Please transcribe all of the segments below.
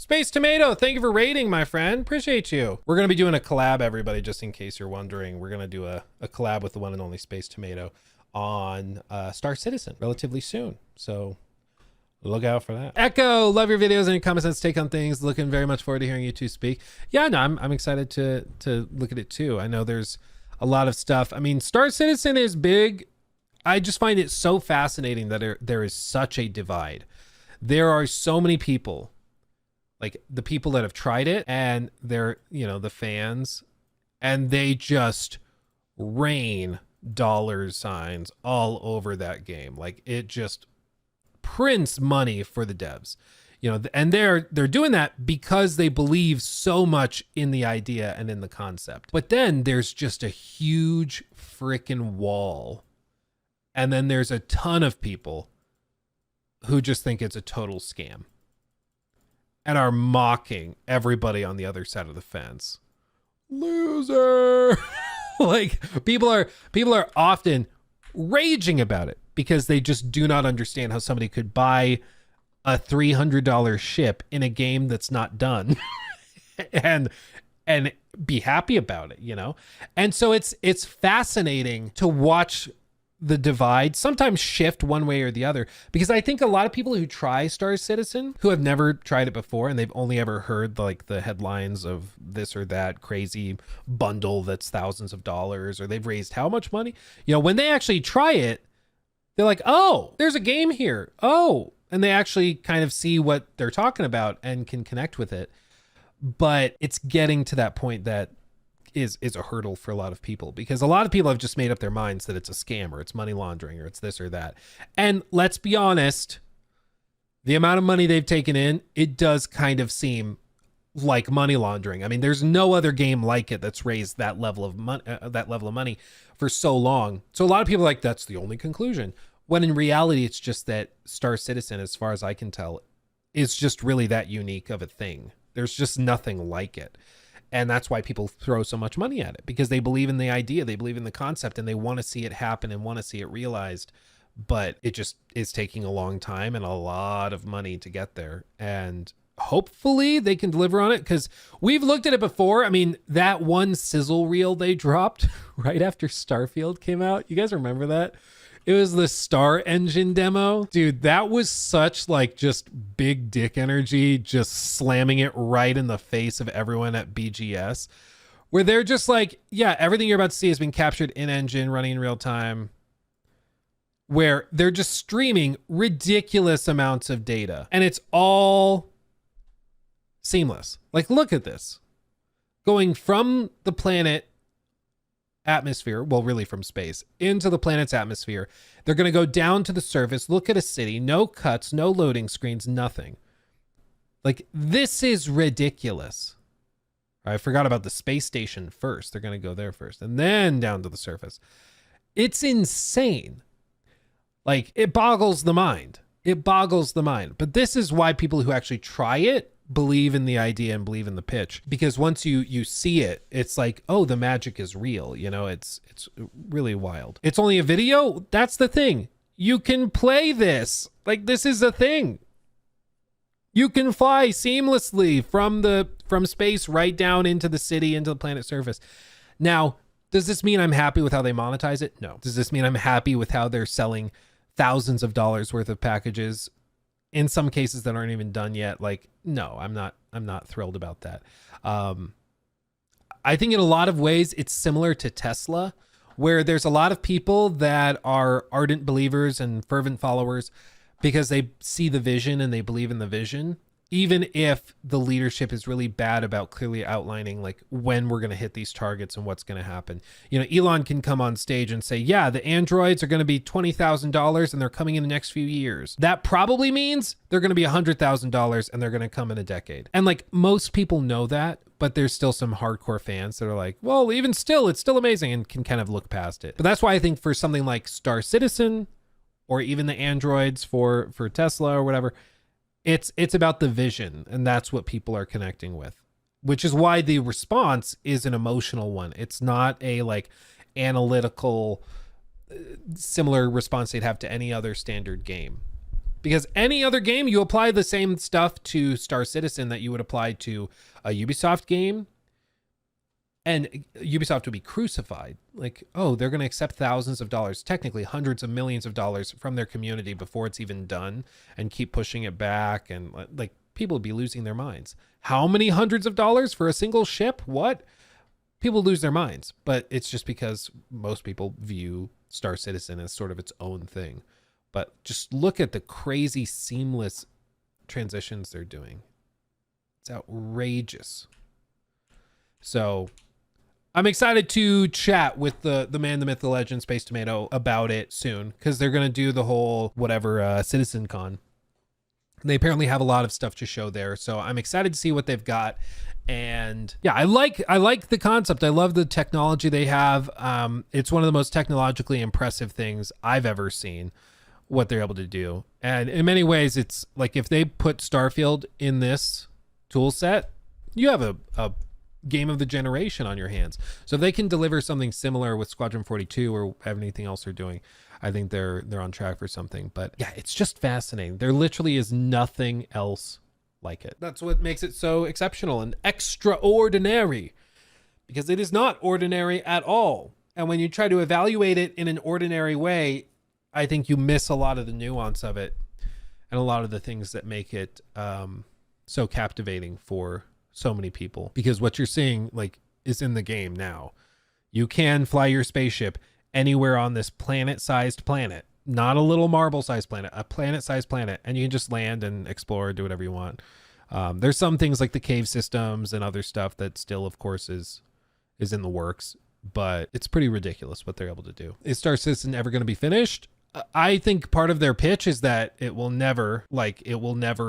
Space Tomato, thank you for raiding, my friend. Appreciate you. We're going to be doing a collab, everybody, just in case you're wondering. We're going to do a collab with the one and only Space Tomato on Star Citizen relatively soon. So look out for that. Echo, love your videos and your comments and take on things. Looking very much forward to hearing you two speak. Yeah, no, I'm excited to look at it too. I know there's a lot of stuff. I mean, Star Citizen is big. I just find it so fascinating that there is such a divide. There are so many people, like the people that have tried it and they're, you know, the fans, and they just rain dollar signs all over that game. Like it just prints money for the devs, you know, and they're doing that because they believe so much in the idea and in the concept. But then there's just a huge freaking wall. And then there's a ton of people who just think it's a total scam and are mocking everybody on the other side of the fence. Loser. Like people are often raging about it because they just do not understand how somebody could buy a $300 ship in a game that's not done and be happy about it, you know? And so it's fascinating to watch the divide sometimes shift one way or the other, because I think a lot of people who try Star Citizen who have never tried it before and they've only ever heard like the headlines of this or that crazy bundle that's thousands of dollars, or they've raised how much money, you know, when they actually try it, they're like, oh, there's a game here. Oh, and they actually kind of see what they're talking about and can connect with it. But it's getting to that point that is a hurdle for a lot of people, because a lot of people have just made up their minds that it's a scam or it's money laundering or it's this or that. And let's be honest, the amount of money they've taken in, it does kind of seem like money laundering. I mean, there's no other game like it that's raised that level of money for so long. So a lot of people are like, that's the only conclusion. When in reality, it's just that Star Citizen, as far as I can tell, is just really that unique of a thing. There's just nothing like it. And that's why people throw so much money at it, because they believe in the idea, they believe in the concept, and they want to see it happen and want to see it realized. But it just is taking a long time and a lot of money to get there. And hopefully they can deliver on it, because we've looked at it before. I mean, that one sizzle reel they dropped right after Starfield came out. You guys remember that? It was the Star Engine demo. Dude, that was such like just big dick energy, just slamming it right in the face of everyone at BGS, where they're just like, yeah, everything you're about to see has been captured in engine, running in real time, where they're just streaming ridiculous amounts of data and it's all seamless. Like, look at this. Going from the planet atmosphere, well, really from space, into the planet's atmosphere. They're going to go down to the surface, look at a city, no cuts, no loading screens, nothing. Like, this is ridiculous. I forgot about the space station first. They're going to go there first and then down to the surface. It's insane. Like, it boggles the mind. It boggles the mind. But this is why people who actually try it believe in the idea and believe in the pitch, because once you see it, it's like, oh, the magic is real. You know, it's really wild. It's only a video. That's the thing. You can play this. Like, this is a thing. You can fly seamlessly from space right down into the city, into the planet's surface. Now, does this mean I'm happy with how they monetize it? No. Does this mean I'm happy with how they're selling thousands of dollars worth of packages in some cases that aren't even done yet? Like, no, I'm not thrilled about that. I think in a lot of ways it's similar to Tesla, where there's a lot of people that are ardent believers and fervent followers because they see the vision and they believe in the vision, even if the leadership is really bad about clearly outlining like when we're going to hit these targets and what's going to happen. You know, Elon can come on stage and say, yeah, the androids are going to be $20,000 and they're coming in the next few years. That probably means they're going to be $100,000 and they're going to come in a decade. And like, most people know that, but there's still some hardcore fans that are like, well, even still, it's still amazing, and can kind of look past it. But that's why I think for something like Star Citizen, or even the androids for Tesla or whatever, it's about the vision, and that's what people are connecting with, which is why the response is an emotional one. It's not a like analytical, similar response they'd have to any other standard game, because any other game, you apply the same stuff to Star Citizen that you would apply to a Ubisoft game, and Ubisoft would be crucified. Like, oh, they're going to accept thousands of dollars, technically hundreds of millions of dollars from their community before it's even done, and keep pushing it back. And like, people would be losing their minds. How many hundreds of dollars for a single ship? What? People lose their minds. But it's just because most people view Star Citizen as sort of its own thing. But just look at the crazy seamless transitions they're doing. It's outrageous. So I'm excited to chat with the man, the myth, the legend, Space Tomato about it soon, because they're going to do the whole whatever CitizenCon. They apparently have a lot of stuff to show there. So I'm excited to see what they've got. And yeah, I like the concept. I love the technology they have. It's one of the most technologically impressive things I've ever seen, what they're able to do. And in many ways, it's like if they put Starfield in this tool set, you have a game of the generation on your hands. So if they can deliver something similar with Squadron 42 or anything else they're doing, I think they're on track for something. But yeah, it's just fascinating. There literally is nothing else like it. That's what makes it so exceptional and extraordinary, because it is not ordinary at all. And when you try to evaluate it in an ordinary way, I think you miss a lot of the nuance of it and a lot of the things that make it so captivating for so many people. Because what you're seeing like is in the game now. You can fly your spaceship anywhere on this planet-sized planet, not a little marble-sized planet, a planet-sized planet, and you can just land and explore, do whatever you want. There's some things like the cave systems and other stuff that still, of course, is in the works, but it's pretty ridiculous what they're able to do. Is Star Citizen ever going to be finished? I think part of their pitch is that it will never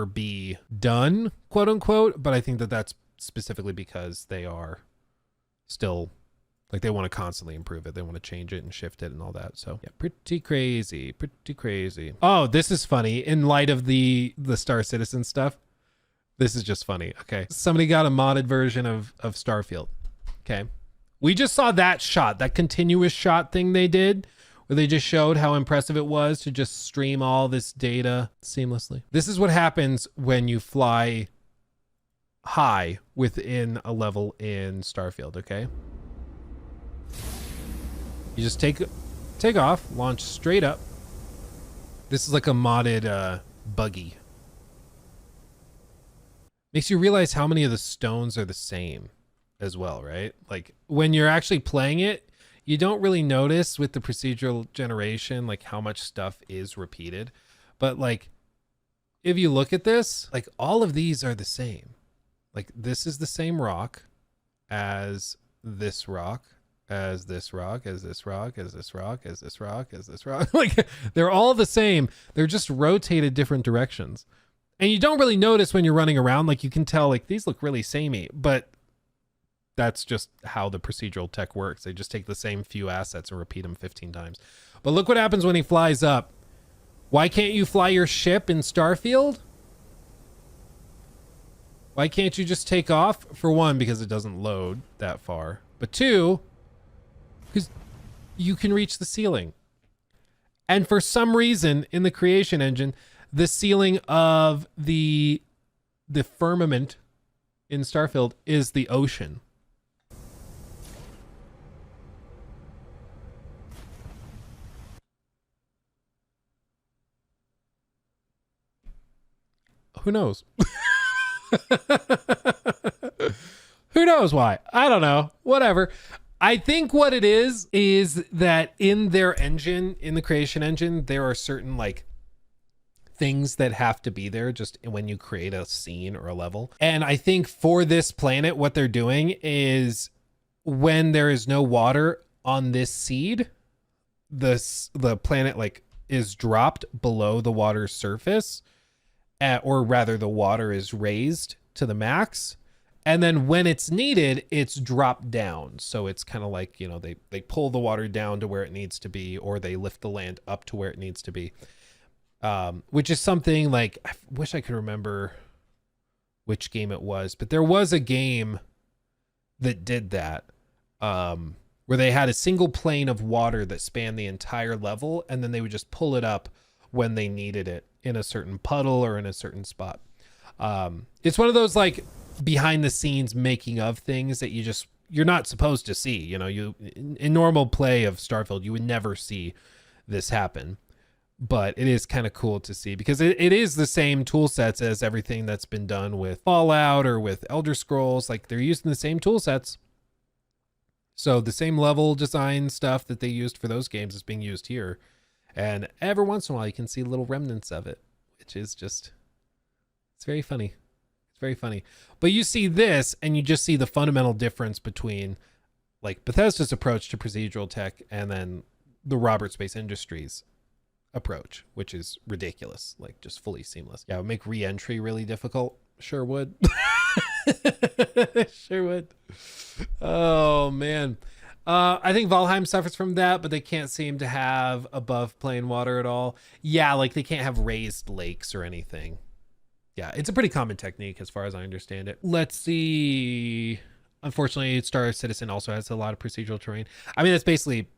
be done, quote unquote. But I think that that's specifically because they are still like, they want to constantly improve it. They want to change it and shift it and all that. So yeah, pretty crazy. Oh, this is funny. In light of the Star Citizen stuff, this is just funny. Okay. Somebody got a modded version of Starfield. Okay. We just saw that shot, that continuous shot thing they did, where they just showed how impressive it was to just stream all this data seamlessly. This is what happens when you fly high within a level in Starfield, okay? You just take off, launch straight up. This is like a modded buggy. Makes you realize how many of the stones are the same as well, right? Like when you're actually playing it, you don't really notice with the procedural generation, like how much stuff is repeated. But like, if you look at this, like all of these are the same. Like this is the same rock as this rock, as this rock, as this rock, as this rock, as this rock, as this rock. Like they're all the same. They're just rotated different directions. And you don't really notice when you're running around. Like you can tell like these look really samey, but that's just how the procedural tech works. They just take the same few assets and repeat them 15 times. But look what happens when he flies up. Why can't you fly your ship in Starfield? Why can't you just take off? For one, because it doesn't load that far. But two, because you can reach the ceiling. And for some reason in the creation engine, the ceiling of the firmament in Starfield is the ocean. Who knows? Who knows why? I don't know. Whatever. I think what it is that in their engine, in the creation engine, there are certain like things that have to be there just when you create a scene or a level. And I think for this planet, what they're doing is when there is no water on this seed, the planet like is dropped below the water's surface. Or rather the water is raised to the max, and then when it's needed it's dropped down. So it's kind of like, you know, they pull the water down to where it needs to be, or they lift the land up to where it needs to be, which is something like, I wish I could remember which game it was, but there was a game that did that, where they had a single plane of water that spanned the entire level, and then they would just pull it up when they needed it in a certain puddle or in a certain spot. It's one of those like behind the scenes making of things that you're not supposed to see. You know, in normal play of Starfield, you would never see this happen. But it is kind of cool to see because it is the same tool sets as everything that's been done with Fallout or with Elder Scrolls. Like they're using the same tool sets. So the same level design stuff that they used for those games is being used here. And every once in a while you can see little remnants of it, which is just, it's very funny. It's very funny. But you see this and you just see the fundamental difference between like Bethesda's approach to procedural tech and then the Robert Space Industries approach, which is ridiculous, like just fully seamless. Yeah, it would make re-entry really difficult. Sure would. Sure would. Oh man. I think Valheim suffers from that, but they can't seem to have above plain water at all. Yeah, like they can't have raised lakes or anything. Yeah, it's a pretty common technique as far as I understand it. Let's see. Unfortunately, Star Citizen also has a lot of procedural terrain. I mean, it's basically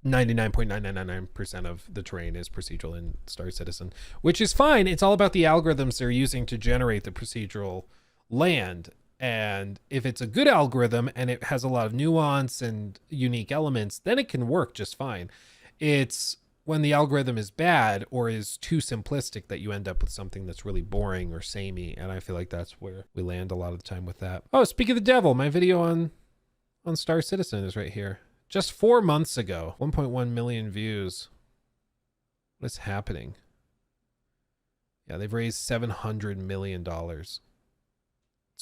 99.999% of the terrain is procedural in Star Citizen, which is fine. It's all about the algorithms they're using to generate the procedural land. And if it's a good algorithm and it has a lot of nuance and unique elements, then it can work just fine. It's when the algorithm is bad or is too simplistic that you end up with something that's really boring or samey. And I feel like that's where we land a lot of the time with that. Oh, speak of the devil, my video on Star Citizen is right here. Just 4 months ago, 1.1 million views. What is happening? Yeah, they've raised $700 million. It's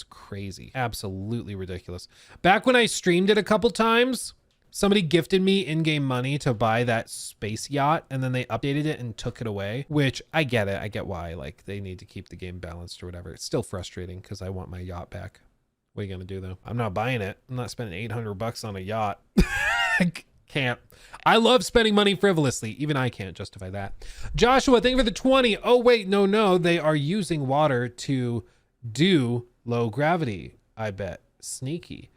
crazy. Absolutely ridiculous. Back when I streamed it a couple times, somebody gifted me in-game money to buy that space yacht, and then they updated it and took it away, which I get it. I get why. Like, they need to keep the game balanced or whatever. It's still frustrating because I want my yacht back. What are you going to do, though? I'm not buying it. I'm not spending $800 on a yacht. I can't. I love spending money frivolously. Even I can't justify that. Joshua, thank you for the 20. Oh, wait. No. They are using water to do low gravity, I bet. Sneaky.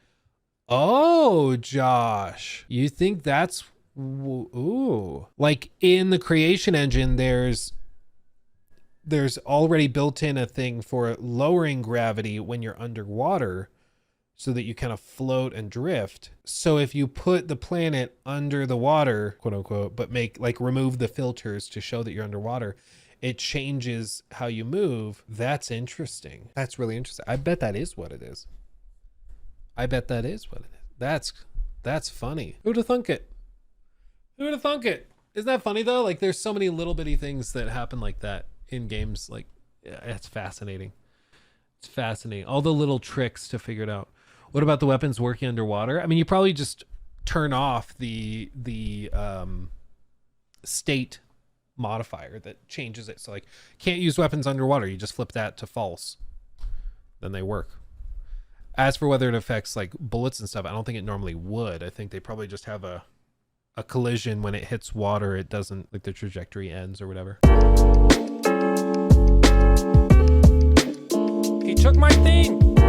Oh, Josh. You think that's... Ooh. Like in the creation engine, there's already built in a thing for lowering gravity when you're underwater so that you kind of float and drift. So if you put the planet under the water, quote unquote, but remove the filters to show that you're underwater, it changes how you move. That's interesting. That's really interesting. I bet that is what it is. That's funny. Who'd have thunk it? Isn't that funny though? Like there's so many little bitty things that happen like that in games. Like, yeah, it's fascinating. It's fascinating. All the little tricks to figure it out. What about the weapons working underwater? I mean, you probably just turn off the state modifier that changes it. So like, can't use weapons underwater. You just flip that to false. Then they work. As for whether it affects like bullets and stuff, I don't think it normally would. I think they probably just have a collision when it hits water. It doesn't, like the trajectory ends or whatever. He took my thing.